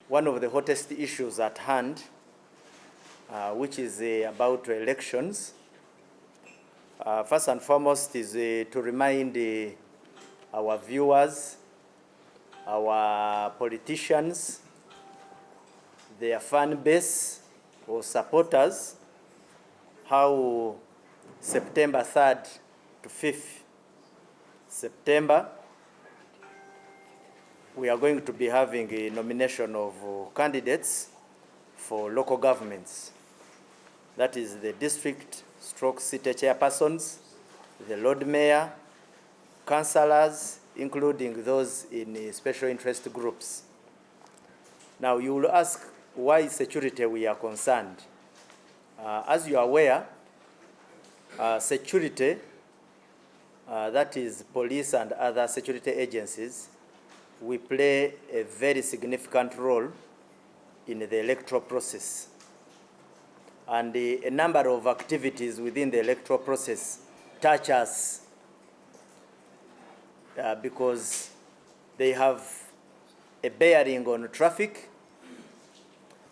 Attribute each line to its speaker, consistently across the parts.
Speaker 1: one of the hottest issues at hand, which is about elections. First and foremost is to remind our viewers, our politicians, their fan base or supporters, how September 3rd to 5th September, we are going to be having a nomination of candidates for local governments. That is the district stroke city chairpersons, the Lord Mayor, councillors, including those in special interest groups. Now you will ask why security we are concerned. As you are aware, security, that is police and other security agencies, we play a very significant role in the electoral process. And a number of activities within the electoral process touch us because they have a bearing on traffic.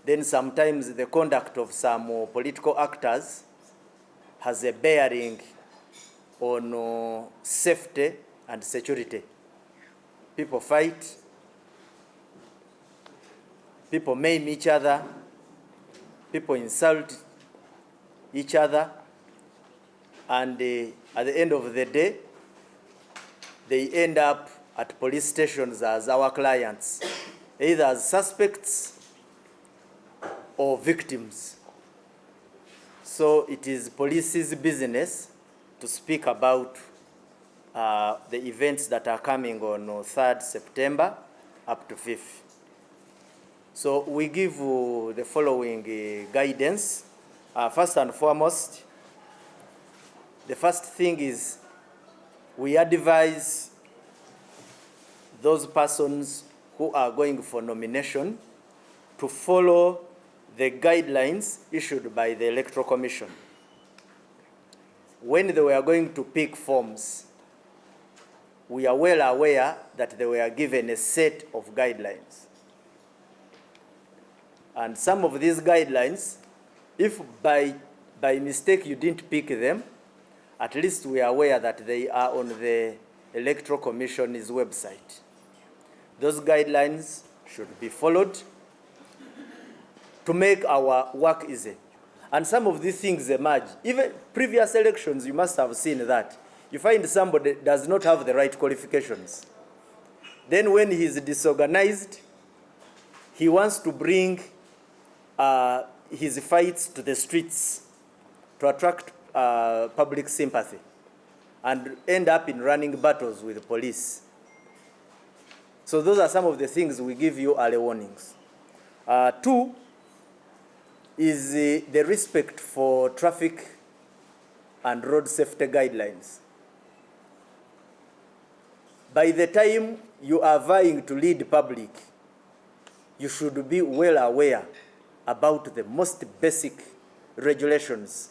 Speaker 1: Then sometimes the conduct of some political actors has a bearing on safety and security. People fight, people maim each other, people insult each other, and at the end of the day, they end up at police stations as our clients, either as suspects or victims. So it is police's business to speak about the events that are coming on 3rd September up to 5th. So we give the following guidance. First and foremost, the first thing is we advise those persons who are going for nomination to follow the guidelines issued by the Electoral Commission. When they were going to pick forms, we are well aware that they were given a set of guidelines. And some of these guidelines, if by mistake you didn't pick them, at least we are aware that they are on the Electoral Commission's website. Those guidelines should be followed to make our work easy. And some of these things emerge. Even previous elections, you must have seen that. You find somebody does not have the right qualifications. Then when he is disorganized, he wants to bring his fights to the streets to attract public sympathy and end up in running battles with the police. So those are some of the things we give you early warnings. Two is the respect for traffic and road safety guidelines. By the time you are vying to lead public, you should be well aware about the most basic regulations